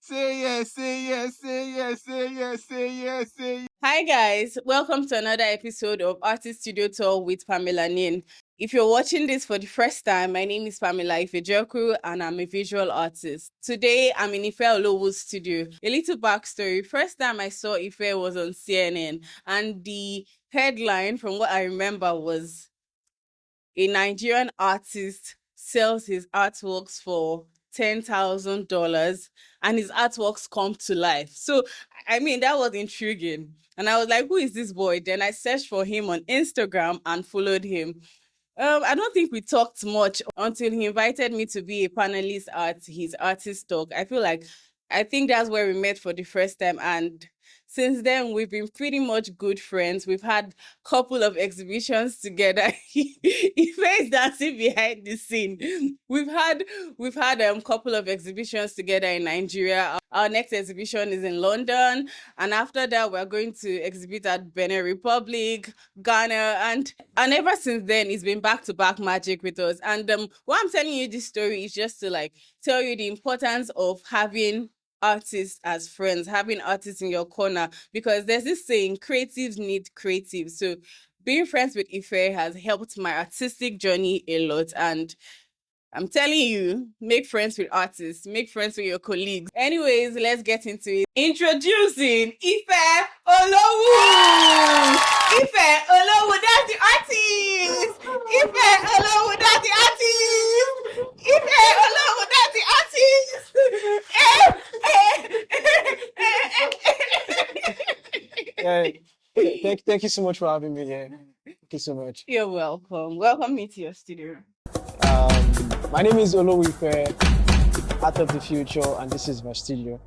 Say yes, say yes, say yes, say yes, say yes, say yes. Hi guys, welcome to another episode of Artist Studio Tour with Pamelanin. If you're watching this for the first time, my name is Pamela Ife and I'm a visual artist. Today I'm in Ife Olowu's studio. A little backstory. First time I saw Ife was on CNN and the headline from what I remember was a Nigerian artist sells his artworks for $10,000 and his artworks come to life. So, I mean, that was intriguing. And I was like, who is this boy? Then I searched for him on Instagram and followed him. I don't think we talked much until he invited me to be a panelist at his artist talk. I think that's where we met for the first time. And since then, we've been pretty much good friends. We've had couple of exhibitions together. He is dancing behind the scene. We've had couple of exhibitions together in Nigeria. Our next exhibition is in London, and after that, we're going to exhibit at Benin Republic, Ghana, and ever since then, it's been back to back magic with us. And why I'm telling you this story is just to like tell you the importance of having artists as friends, having artists in your corner, because there's this saying, creatives need creatives. So being friends with Ife has helped my artistic journey a lot. And I'm telling you, make friends with artists, make friends with your colleagues. Anyways, let's get into it. Introducing Ife Olowu. Ife Olowu, that's the artist. Ife Olowu, that's the artist. Ife Olowu, that's the artist. Thank you so much for having me here. Thank you so much. You're welcome. Welcome me to your studio. My name is Olowu Ife, Art of the Future, and this is my studio.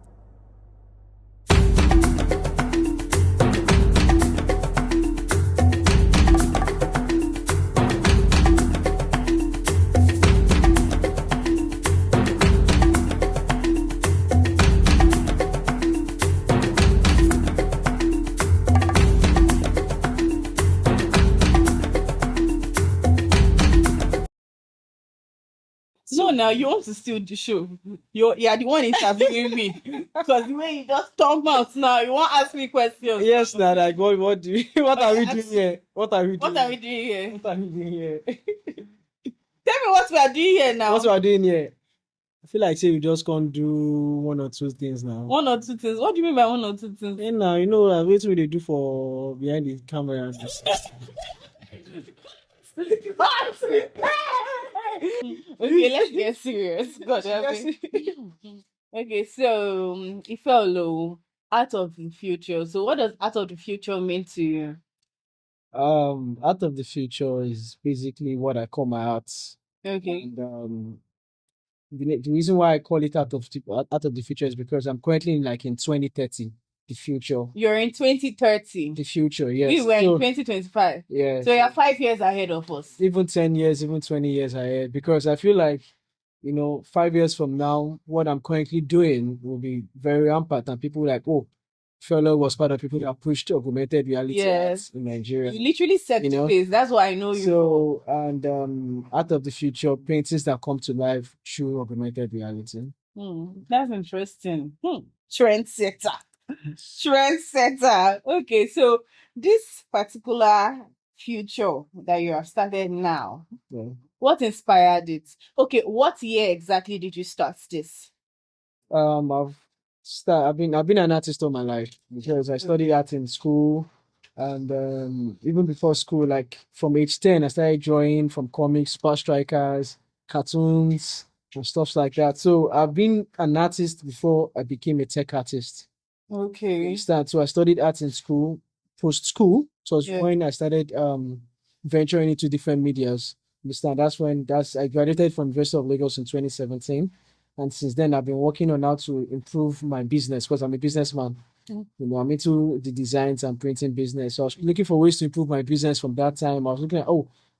So now you want to steal the show. You're the one interviewing me. Because the way you just talk out now, you want to ask me questions. Yes, now like what do you, what are we doing here? What are we doing? What are we doing here? What are we doing here? Tell me what we are doing here now. What we are doing here? I feel like say you just can't do one or two things now. One or two things. What do you mean by one or two things? And now you know like, what they do for behind the camera. Okay, let's get serious. God help me. Okay, so Ife Olowu, Art of the Future. So what does Art of the Future mean to you? Art of the Future is basically what I call my art. Okay. And the reason why I call it Art of the Future is because I'm currently in 2030, the future. You're in 2030. The future, yes. We were in 2025. Yeah. So you're 5 years ahead of us. Even 10 years, even 20 years ahead. Because I feel like, 5 years from now, what I'm currently doing will be very rampant. And people like, oh, fellow was part of people that pushed augmented reality Yes. in Nigeria. You literally set the pace. That's why I know you. So, and Art of the Future, paintings that come to life through augmented reality. That's interesting. Trendsetter. Trendsetter. Okay, so this particular future that you have started now, what inspired it? Okay, what year exactly did you start this? I've been an artist all my life because I studied art in school, and even before school, like from age 10, I started drawing from comics, Super Strikers, cartoons, and stuff like that. So I've been an artist before I became a tech artist. Okay. So I studied art in school, post school. So it's when I started venturing into different medias. That's when I graduated from University of Lagos in 2017. And since then, I've been working on how to improve my business because I'm a businessman. I'm into the designs and printing business. So I was looking for ways to improve my business from that time. I was looking at,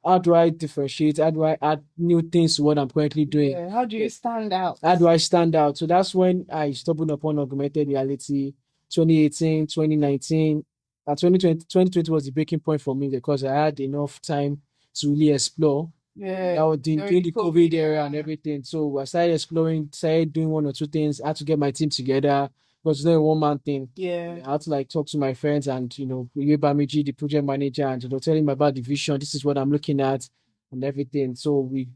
how do I differentiate? How do I add new things to what I'm currently doing? Yeah, how do you stand out? How do I stand out? So that's when I stumbled upon augmented reality, 2018, 2019. 2020 was the breaking point for me because I had enough time to really explore. Yeah. That was during the COVID era and everything. So I started exploring, started doing one or two things. I had to get my team together because it's not a one man thing. Yeah. I had to like talk to my friends and Bamiji, the project manager, and tell him about the vision. This is what I'm looking at and everything. So we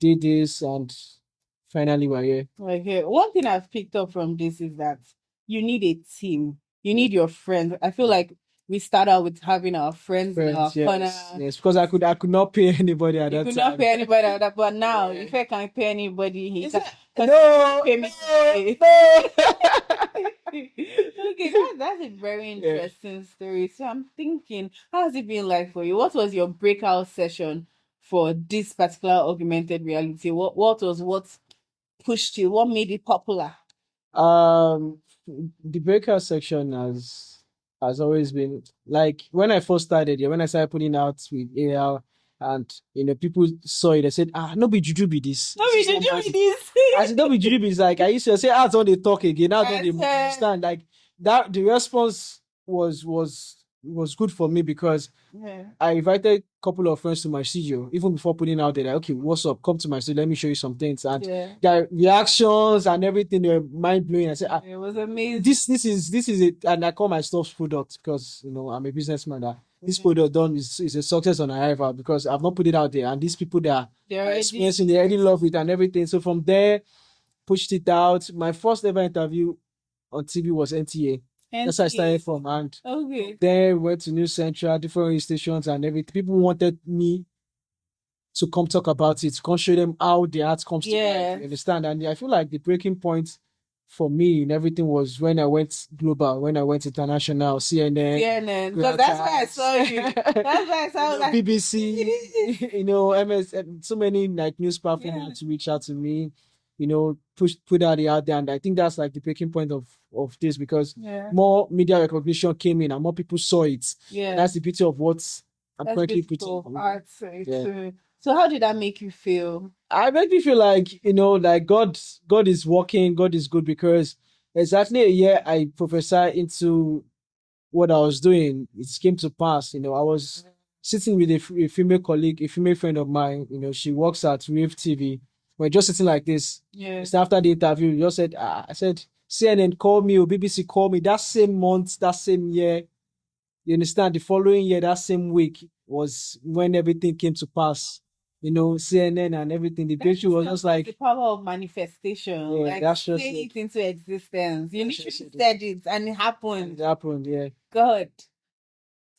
did this and finally we're here. Okay. One thing I've picked up from this is that you need a team. You need your friends. I feel like we start out with having our friends in our Friends, corner. yes, because I could not pay anybody at You that could time. not pay anybody at that, but now if I can't pay anybody, he can No, pay me. no. Okay, that's a very Yeah. interesting story. So I'm thinking, how has it been like for you? What was your breakout session for this particular augmented reality? What pushed you? What made it popular? Um, the breakout section has always been like when I first started, yeah, when I started putting out with AL and people saw it, they said, no be juju be this. No, This we is should not do magic." this. I said, no be juju be this. Like I used to say, don't they talk again, now don't they Yes, understand. Like that the response was good for me because yeah. I invited a couple of friends to my studio, even before putting out there, like, okay, what's up? Come to my studio, let me show you some things. And Yeah. their reactions and everything were mind blowing. I said, It was amazing. this is it. And I call my stuff product because I'm a businessman. That this product done is a success on arrival because I've not put it out there. And these people that are experiencing, they already love it and everything. So from there, pushed it out. My first ever interview on TV was NTA. That's how I started from. And Okay. then went to News Central, different radio stations and everything. People wanted me to come talk about it, to come show them how the art comes to life. You understand? And I feel like the breaking point for me and everything was when I went global, when I went international, CNN, because that's where I saw you. That's where I saw like BBC, MS, so many like news platforms had to reach out to me, put out there. And I think that's like the breaking point of this because more media recognition came in and more people saw it. Yeah. And that's the beauty of what I'm That's currently beautiful putting. art. So how did that make you feel? I made me feel like, like God is working, God is good because exactly a year I prophesied into what I was doing, it came to pass. I was sitting with a female colleague, a female friend of mine, she works at Wave TV. We're just sitting like this. Yeah. So after the interview, you just said, I said, CNN called me or BBC called me that same month, that same year. You understand? The following year, that same week was when everything came to pass. CNN and everything. The picture was just like the power of manifestation. Yeah, like that's just say it. it into existence. You That's literally just it. said it and it happened. It happened, yeah. God.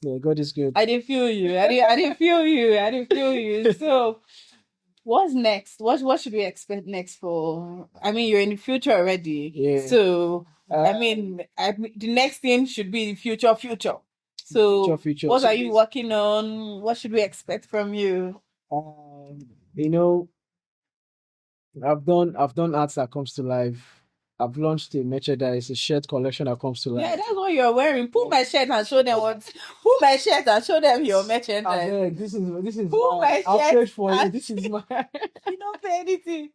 Yeah, God is good. I didn't feel you. I didn't feel you. I didn't feel you. So what's next? What should we expect next for? I mean, you're in the future already. Yeah. So I mean, the next thing should be future. So Future. what So are you working on? What should we expect from you? you know, I've done arts that comes to life. I've launched a merchandise, a shirt collection that comes to life. Yeah, that's what you're wearing. Pull my shirt and show them what. Pull my shirt and show them your merchandise. Beg, this is Pull my I'll shirt pay for it. and- This is my You don't pay anything.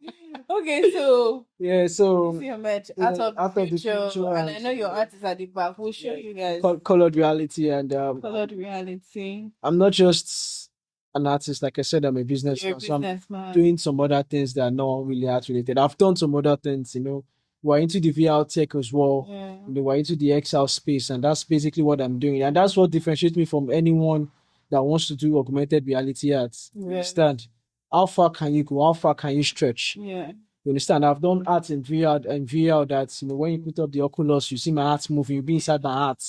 Okay, so yeah. So this is your merch yeah, out of the future, and I know your artist at the back. We'll show you guys colored reality and colored reality. I'm not just an artist. Like I said, I'm a businessman. You're a So I'm businessman. doing some other things that are not really art related. I've done some other things, we're into the VR tech as well. Yeah. We're into the XR space, and that's basically what I'm doing. And that's what differentiates me from anyone that wants to do augmented reality art. You understand? How far can you go? How far can you stretch? Yeah. You understand? I've done art in VR that when you put up the Oculus, you see my art moving, you be inside my art,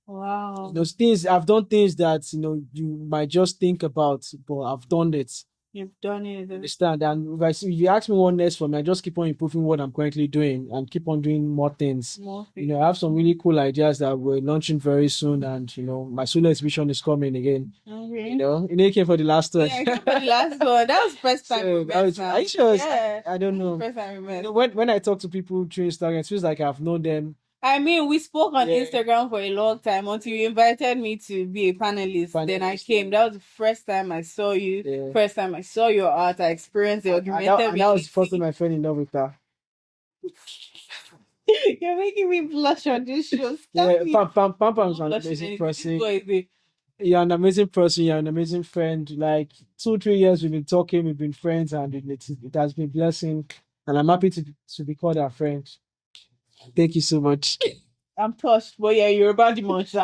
Wow. Those things I've done things that you might just think about, but I've done it. You've done it. Understand? And if you ask me what next for me, I just keep on improving what I'm currently doing and keep on doing more things. I have some really cool ideas that we're launching very soon, and my solo exhibition is coming again. Okay. It came for the last one. Yeah, I came for the last one. That was first time. So, are you sure? Yeah. I don't know. First time we met. When I talk to people through Instagram, it feels like I've known them. I mean, we spoke on Instagram for a long time until you invited me to be a panelist. Then I came. That was the first time I saw you. Yeah. First time I saw your art. I experienced the augmented reality. That was the first time I fell in love with her. You're making me blush on this show. Yeah, Pam's an amazing person. You're an amazing person. You're an amazing friend. Like 2, 3 years we've been talking, we've been friends, and it has been blessing. And I'm happy to be called our friend. Thank you so much. I'm touched, but yeah, you're about the monster.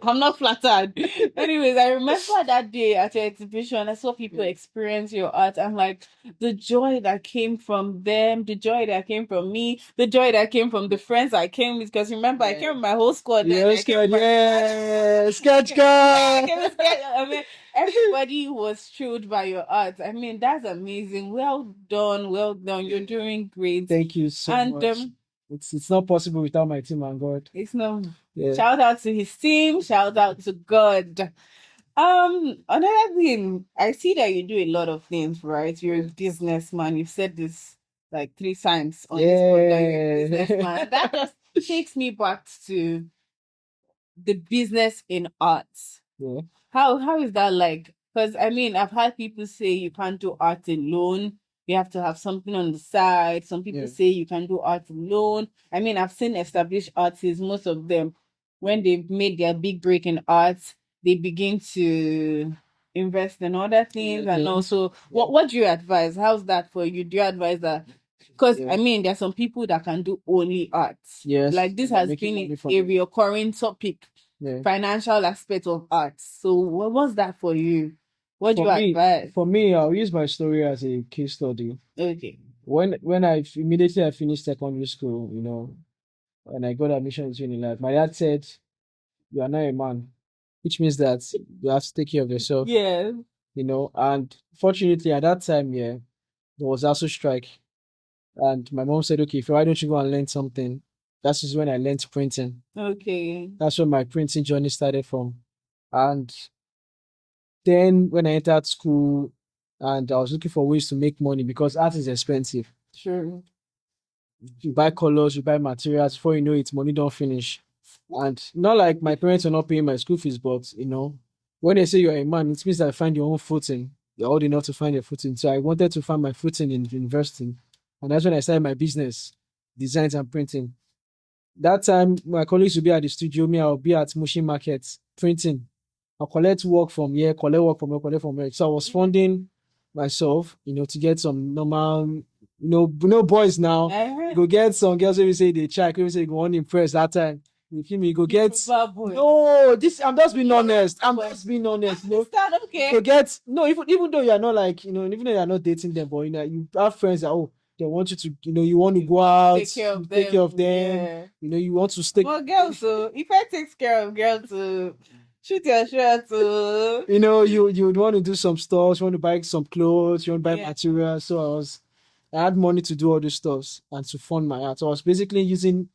I'm not flattered. Anyways, I remember that day at your exhibition, I saw people experience your art. I'm like, the joy that came from them, the joy that came from me, the joy that came from the friends I came with. Because remember, I came with my whole squad. Yeah, I came with my sketch I card. came with I mean, everybody was thrilled by your art. I mean, that's amazing. Well done, well done. You're doing great. Thank you so And much. It's not possible without my team and God. it's no Yeah. shout out to his team, shout out to God. Another thing, I see that you do a lot of things, right? You're a businessman. You've said this like 3 times on this podcast that you're a businessman. That just takes me back to the business in arts. Yeah. How is that like? Because I mean, I've had people say you can't do art alone. You have to have something on the side. Some people say you can do art alone. I mean, I've seen established artists, most of them, when they've made their big break in art, they begin to invest in other things. And also, what do you advise? How's that for you? Do you advise that? Because I mean, there are some people that can do only art. Yes. Like this and has making been money from a it. recurring topic, Yeah. financial aspect of art. So what was that for you? What do For you me, advise? I'll use my story as a case study. Okay. When I immediately I finished secondary school, and I got admission into Unilag, my dad said, "You are not a man," which means that you have to take care of yourself. Yeah. And fortunately at that time, yeah, there was also strike, and my mom said, "Okay, why don't you go and learn something?" That is when I learned printing. Okay. That's where my printing journey started from. And then when I entered school, and I was looking for ways to make money because art is expensive. Sure. You buy colors, you buy materials, before you know it, money don't finish. And not like my parents are not paying my school fees, but when they say you're a man, it means that I find your own footing. You're old enough to find your footing. So I wanted to find my footing in university. And that's when I started my business, designs and printing. That time, my colleagues would be at the studio, me, I'll be at Mushi Market printing. I'll collect work from here, collect work from here, collect from here. So I was funding myself, to get some normal, boys now. Go get some girls who say they check, who say you go on impress that time. You feel me? Go get no, this I'm just being honest. I'm just being honest. Okay. Go get no, even though you're not like, even though you're not dating them, but you have friends that they want you to, you want to go out, take care of them, Yeah. you want to stay. Well, girls, so if I takes care of girls, shoot your shot, you would want to do some stuff, you want to buy some clothes, you want to buy Yeah. materials. So I had money to do all these stuffs and to fund my art. So I was basically using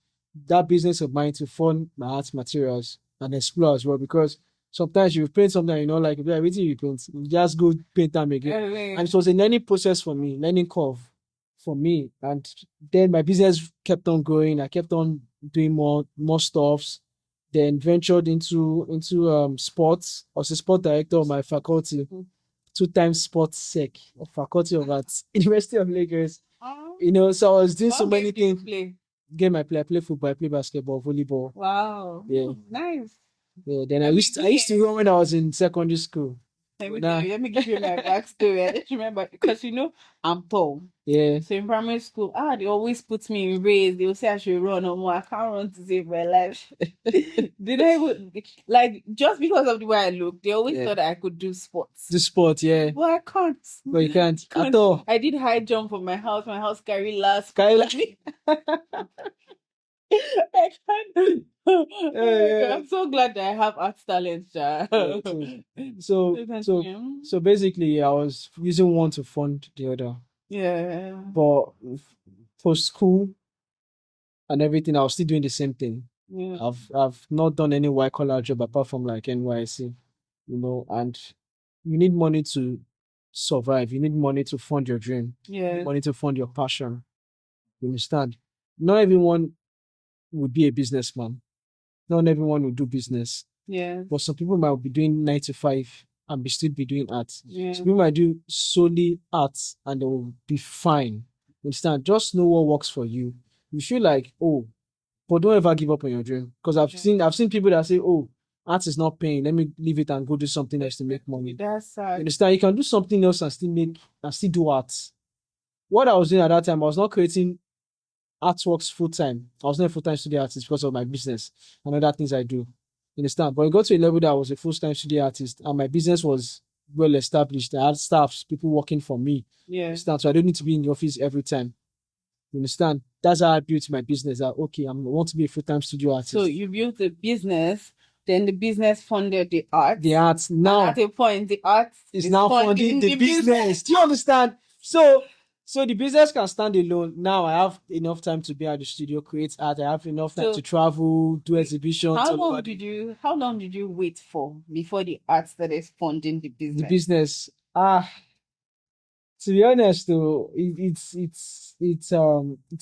that business of mine to fund my art materials and explore as well, because sometimes you paint something you know, like everything you paint, you just go paint them again. And it was a learning process for me, learning curve for me. And then my business kept on growing. I kept on doing more stuffs. Then ventured into sports. I was a sport director of my faculty, 2 times sports sec of Faculty of Arts, University of Lagos. So I was doing so many things. Game I play football, I play basketball, volleyball. Wow. Yeah. Nice. Yeah. Then I used to run when I was in secondary school. Let me give you my backstory. I just remember because I'm tall. Yeah. So in primary school, they always put me in race. They will say I should run or more. I can't run to save my life. Did I even like just because of the way I look? They always thought I could do sports. Do sport, yeah. But I can't. But you can't at all. I did high jump from my house. My house carry last. I can't. I'm so glad that I have art talent. So basically, I was using one to fund the other. Yeah. But for school and everything, I was still doing the same thing. Yeah. I've not done any white collar job apart from like NYC, and you need money to survive. You need money to fund your dream. You Yeah. need money to fund your passion. You understand? Not everyone would be a businessman. Not everyone will do business. Yeah. But some people might be doing 9 to 5 and still be doing art. Yeah. Some people might do solely art and they will be fine. You understand? Just know what works for you. You feel like, but don't ever give up on your dream. Because I've seen people that say, art is not paying. Let me leave it and go do something else to make money. That's You sad. understand? You can do something else and still do art. What I was doing at that time, I was not creating artworks full time. I was not a full time studio artist because of my business and other things I do. You understand? But it got to a level that I was a full time studio artist and my business was well established. I had staffs, people working for me. You Yeah. understand? So I don't need to be in the office every time. You understand? That's how I built my business. That okay, I want to be a full time studio artist. So you built a business, then the business funded the art. The art now And at a point, the art is now funding the business. Do you understand? So the business can stand alone. Now I have enough time to be at the studio, create art. I have enough time So- to travel, do exhibitions. How long did you wait for before the art started funding the business? The business? To be honest, though, it's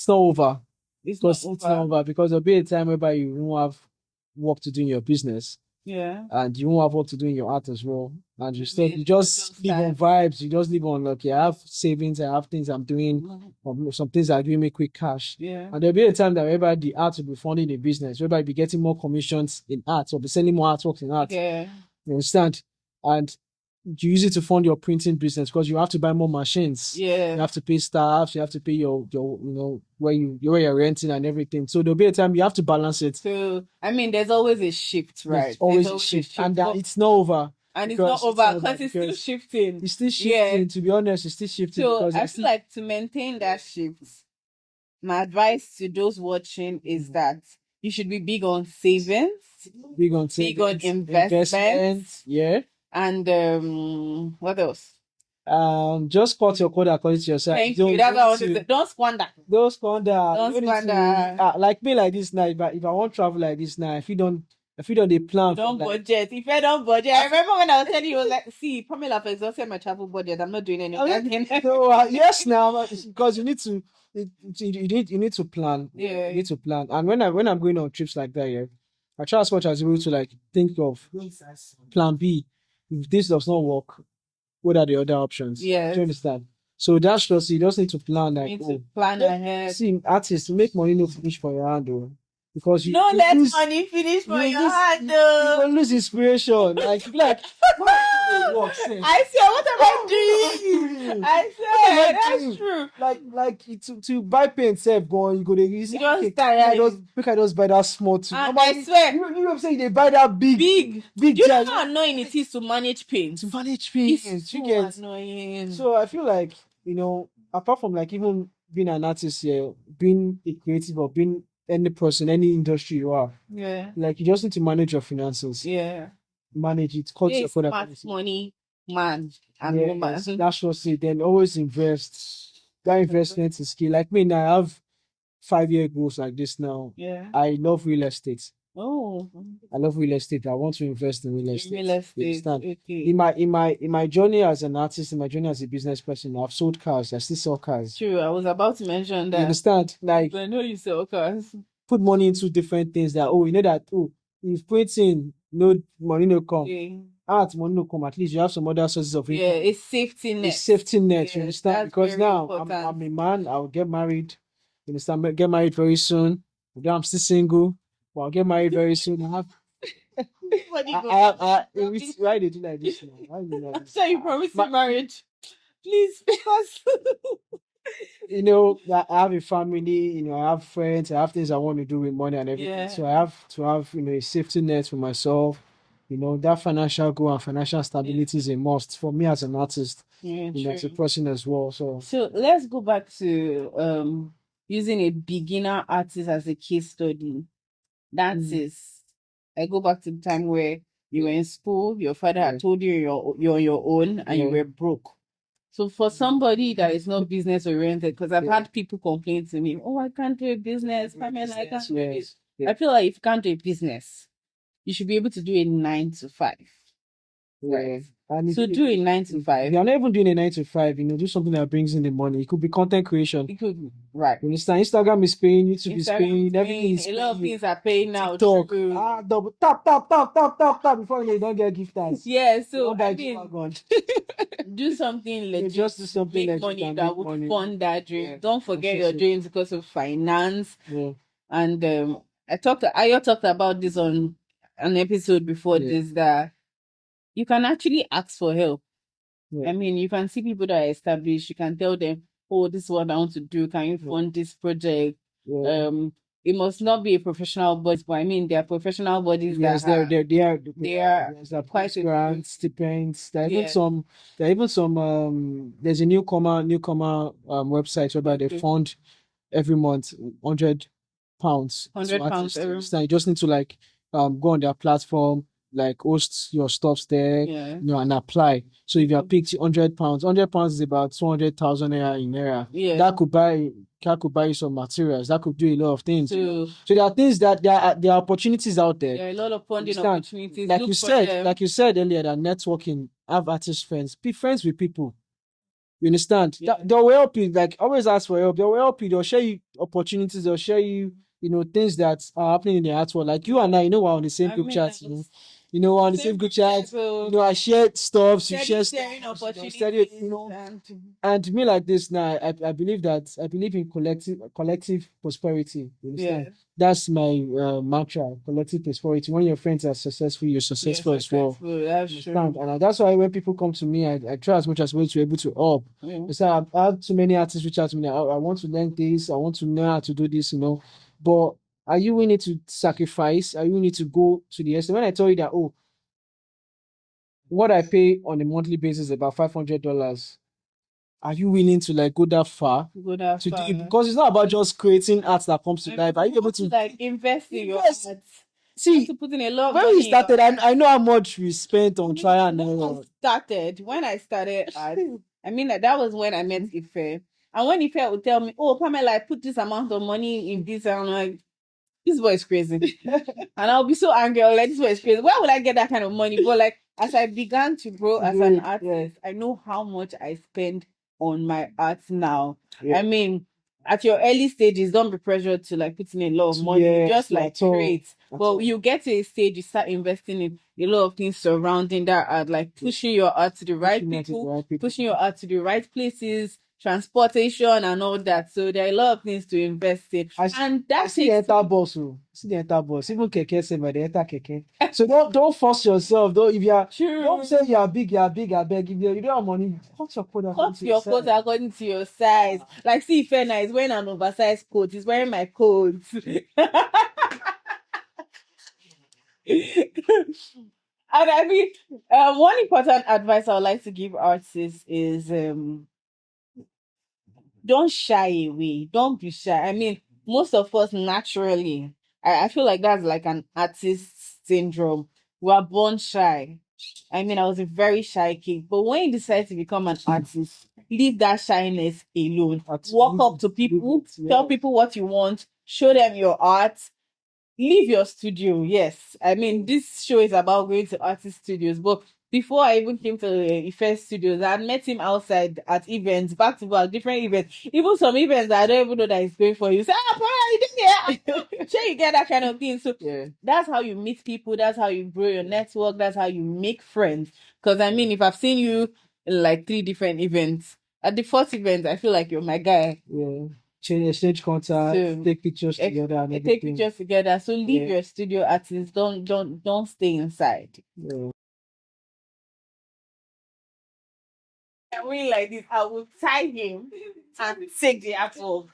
not over. It's not It's not over because there'll be a time whereby you won't have work to do in your business. Yeah. And you won't have what to do in your art as well. And you still, Yeah, you just live on time. vibes. You just live on, okay, I have savings, I have things I'm doing, or some things are giving me quick cash. Yeah. And there'll be a time that whereby the art will be funding a business, whereby you'll be getting more commissions in art or be selling more artworks in art. Yeah. You understand? And you use it to fund your printing business because you have to buy more machines. Yeah. You have to pay staff, you have to pay your where you're renting and everything. So there'll be a time you have to balance it. So I mean, there's always a shift, right? There's always a shift. And but- it's not over. and it's because not over because it's still shifting. It's still shifting. Yeah. To be honest, it's still shifting. So because I feel like to maintain that shift, my advice to those watching is that you should be big on savings, big on investments. Yeah. And what else? Just cut your cord according to yourself. Thank you. That's what I wanted to say. Don't squander. Don't squander. Don't You need to- squander. like me like this now. If I want to travel like this now, if you don't dey plan. Don't for, like, budget. If I don't budget, I remember when I was telling you, I was like, see, Pamela, I've exhausted my travel budget. I'm not doing any of that. So yes, now because you need to, you need to plan. Yeah. You need to plan. And when I'm going on trips like that, yeah, I try as much as able to like think of plan B. If this does not work, what are the other options? Yes. Do you understand? So that's just you just need to plan like You need to plan ahead. See, artists make money no finish for your hand though. Because you Don't you let lose- money finish for you your lose- hand, you though. will lose inspiration. Like why work, sef? I swear, what am I doing? I swear, that's doing? true. Like to buy paint self go on, you go dey use You just tired. make I just buy that small too. And I swear, you know what I'm saying they buy that big do you know giant how annoying it is to manage paint? to manage paint. It's You so get annoying. so I feel like apart from like even being an artist here, being a creative or being any person, any industry you are, Yeah. like you just need to manage your finances. Yeah. Manage it, cut Yeah, your smart money, man and woman. Yes, that's just it. Then always invest. That investment is key. Like me now, I have 5-year goals like this now. Yeah. I love real estate. Oh. I love real estate. I want to invest in real estate. Real You estate. understand? Okay. In my journey as an artist, in my journey as a business person, I've sold cars. I still sell cars. True. I was about to mention You that. understand? Like I know you sell cars. put money into different things that if printing no money no come. Okay. Art money no come, at least you have some other sources of income. Yeah, it's safety net. A safety net, Yes, you understand? that's Because very now important. I'm a man, I'll get married. You understand? Get married very soon. Although I'm still single, but I'll get married very soon. I have why they do like this now? Why they do like this? So you promised me marriage. Please, because I have a family, I have friends, I have things I want to do with money and everything. Yeah. So I have to have, a safety net for myself. That financial goal and financial stability is a must for me as an artist, as a person as well. So let's go back to using a beginner artist as a case study. That is, I go back to the time where you were in school, your father had told you you're on your own and you were broke. So for somebody that is not business oriented, because I've had people complain to me, oh, I can't do a business, Pamela, I can't do this. I feel like if you can't do a business, you should be able to do a 9 to 5. Right. And So do a 9 to 5. If you're not even doing a 9 to 5, do something that brings in the money. It could be content creation. It could be. Right. You understand? Instagram is paying, YouTube is paying, everything is A paying. lot of things are paying now. TikTok. True. Double tap before you don't get gift cards. Yeah, so Don't buy I mean, G-Wagon. do something legit. Just do something make that you money can that make would money. fund that dream. Yeah, Don't forget your consistent. dreams because of finance. Yeah. And Ayo talked about this on an episode before this that you can actually ask for help. I mean, you can see people that are established. You can tell them, "Oh, this is what I want to do. Can you fund this project?" It must not be a professional body, but I mean, there are professional bodies Yes, that they are quite grants, stipends. There are even some. There are even some. There's a newcomer website whereby they fund every month £100. £100 every month. You just need to like go on their platform, like host your stuffs there, and apply. So if you are picked £100, £100 is about 200,000 naira in naira. That could buy you some materials. That could do a lot of things. So there are things that there are opportunities out there. There are a lot of funding opportunities. Like you said earlier, that networking, have artist friends, be friends with people. You understand? They will help you. Like, always ask for help. They will help you. They'll share you opportunities. They'll share you, things that are happening in the art world. Like you and I, we're on the same group chat. We're on the same group chat. I shared stuff. You share sharing opportunities. And me like this now, I believe in collective prosperity. You understand? That's my mantra. Collective prosperity. When your friends are successful, you're successful as well. That's true. And that's why when people come to me, I try as much as possible to be able to help. So I have too many artists reach out to me. I want to learn this. I want to know how to do this. But are you willing to sacrifice? Are you willing to go to the extent? When I tell you that, what I pay on a monthly basis is about $500. Are you willing to like go that far? Do it? Because it's not about just creating art that comes to life. Are you able to like invest in your art? See, to put in a lot of when money we started, I know how much we spent on trial and error. When I started art, I mean that was when I met Ife. And when Ife would tell me, "Oh, Pamela, I put this amount of money in this," and I'm like, "This boy is crazy." And I'll be so angry. I'm like, "This boy is crazy. Where would I get that kind of money?" But like, as I began to grow as an artist, I know how much I spend on my art now. I mean, at your early stages, don't be pressured to like put in a lot of money. Just like create. But you get to a stage, you start investing in a lot of things surrounding that art, like pushing your art to the right people, pushing your art to the right places, transportation and all that. So there are a lot of things to invest in. And I that see the enter bus. See the enter bus. Even keke say by the enter keke. So don't force yourself. Don't say you are big, I beg. If you don't have money, cut your coat according to your size. Like, see, Ife now is wearing an oversized coat. He's wearing my coat. And I mean, one important advice I would like to give artists is don't shy away. Don't be shy. I mean, most of us naturally, I feel like that's like an artist syndrome. We are born shy. I mean, I was a very shy kid, but when you decide to become an artist, leave that shyness alone. Walk up to people, tell people what you want, show them your art, leave your studio. Yes, I mean, this show is about going to artist studios, but before I even came to Ife Studios, I had met him outside at events, back to back, different events, even some events that I don't even know that he's going for. You say, bro, you did it. Sure, you get that kind of thing. So that's how you meet people. That's how you grow your network. That's how you make friends. Because I mean, if I've seen you in like 3 different events, at the fourth event, I feel like you're my guy. Exchange contact, take pictures together and everything. Take pictures together. So leave your studio artists. Don't stay inside. I mean, like this, I will tie him and take the artwork.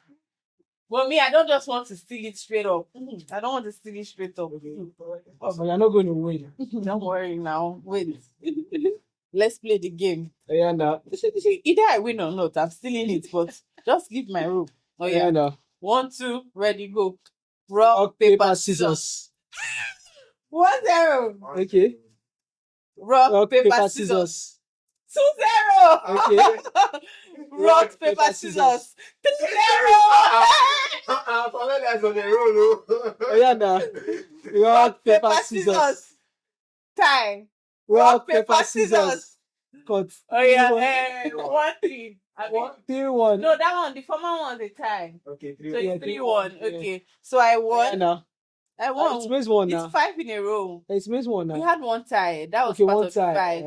But me, I don't just want to steal it straight up. I don't want to steal it straight up. But you're not going to win. Don't worry now. Wait. Let's play the game. Yeah, no. Either I win or not, I'm stealing it, but just give my rope. Oh yeah. No. 1, 2, ready, go. Rock, paper, scissors. 1-0. Okay. Rock, paper, scissors. 2-0. Okay. Rock, paper, scissors. 3-0. Pamela's on the roll. Oh yeah, nah. Rock, paper, scissors. Time. Rock, paper, scissors. Cut. Oh yeah. 1-3. 3-1. No, that one, the former one was a tie. Okay, 3-1. So it's 3-1. Okay. So I won. Yeah, nah. I won. It means one now. It's 5 in a row. It means one now. We had one tie. That was part of the 5.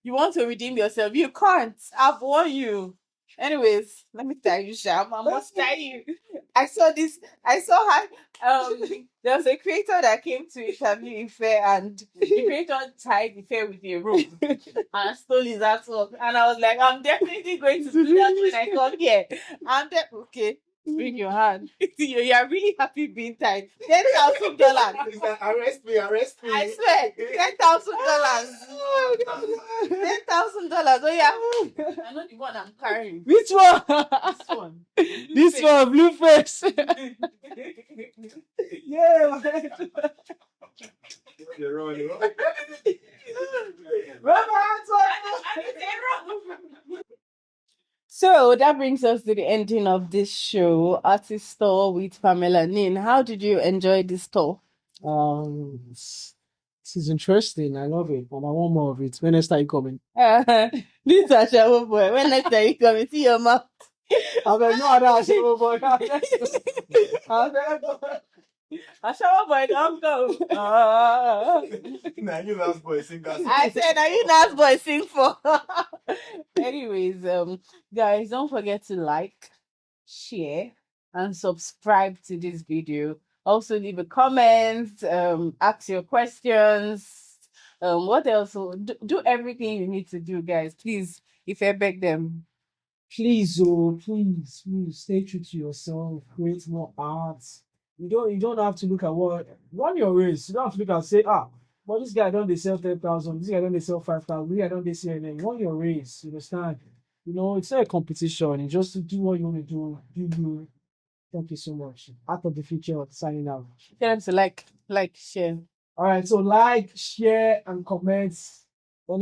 You want to redeem yourself? You can't. I've won you. Anyways, let me tie you, Sham. I must tie you. I saw this. I saw her. There was a creator that came to interview Ife, and the creator tied Ife with a rope and stole his artwork. And I was like, I'm definitely going to do that when I come here. Okay. Bring your hand. You are really happy being tied. $10,000. Arrest me, arrest me. I swear, $10,000. $10,000. Oh yeah. I know the one I'm carrying. Which one? This one. This one, blue face. Yeah. You're wrong. So that brings us to the ending of this show, Artist Tour with Pamelanin. How did you enjoy this tour? This is interesting. I love it, and I want more of it. When next time you coming? This Ashawo boy. When next time you come, see your mouth. I mean, no other Ashawo boy. Ashawo boy, don't go. Nah, you last boy sing that. I said, are you last boy sing for? Anyways, guys, don't forget to like, share, and subscribe to this video. Also, leave a comment, ask your questions. What else? Do everything you need to do, guys. Please, if I beg them. Please, please, stay true to yourself. Create more art. You don't have to look at what run your race. You don't have to look and say, but this guy don't they sell 10,000, this guy don't they sell 5,000, this guy don't they sell anything. Run your race, you understand? It's not a competition. You just do what you want to do. Do you. Thank you so much. Art of the future signing out. Tell them to like, share. All right, so like, share, and comment.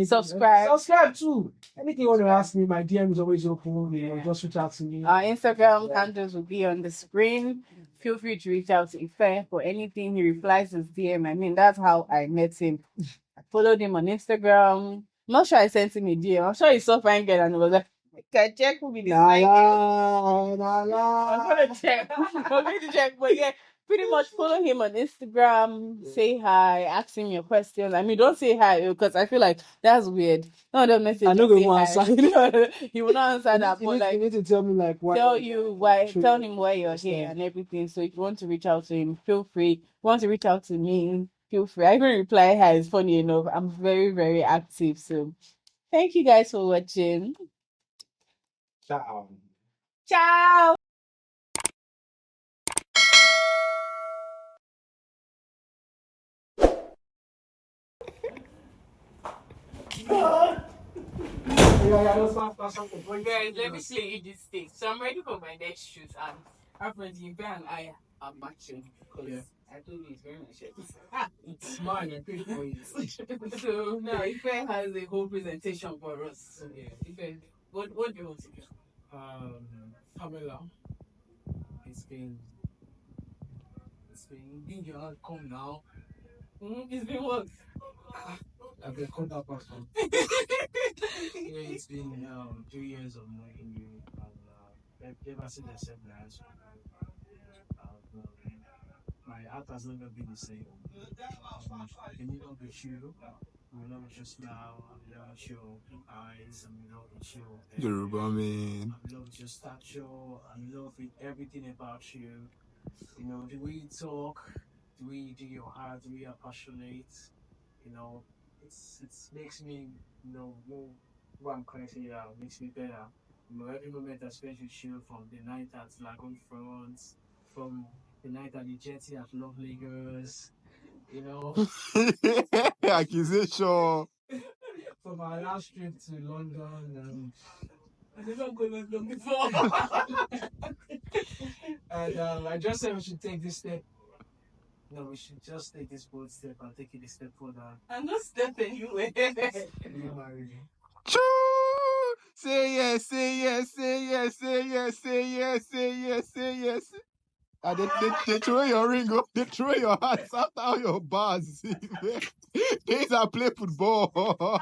Subscribe too. Anything you want to ask me, my DM is always open. Just reach out to me. Our Instagram handles will be on the screen. Feel free to reach out to Ife for anything. He replies his DM. I mean, that's how I met him. I followed him on Instagram. I'm not sure I sent him a DM. I'm sure he saw fine girl and he was like, can I check who be this fine girl? I'm gonna check. I'm going to check, but yeah. Pretty much follow him on Instagram, say hi, ask him your questions. I mean, don't say hi because I feel like that's weird. No, the message. I know they won't answer. He will not answer that. But like, you need to tell me like why. Tell him why you're here and everything. So if you want to reach out to him, feel free. If you want to reach out to me, feel free. I even reply hi. It's funny enough. I'm very, very active. So thank you guys for watching. Ciao. Ciao. Guys, let me play you this thing. So I'm ready for my next shoot, and apparently Ben and I are matching because I told you it's very nice. It's mine. I paid for it. So now Ife has a whole presentation for us. Yeah. Ife, what do you want to do? Pamela, it's been being your hand come now. It's been what? I've been called that person. Yeah, it's been 2 years of knowing you, and ever since I said that, my heart has never been the same. I can never be you. I love your smile, I love your eyes, I love your Yoruba man. I love your stature, I love everything about you. The way you talk, the way you do your art, the way you're passionate. It makes me more what I'm currently makes me better. Every moment I spent with you, from the night at Lagoon Front, from the night at the jetty at Love Lagos, Accusation. from our last trip to London. I never go to London before. And I just said we should take this step. No, we should just take this bold step and take it a step further. I'm not stepping anywhere. You marry me. Choo! Say yes, say yes, say yes, say yes, say yes, say yes, say yes. They throw your ring up, they throw your hands after all your bars. These are play football.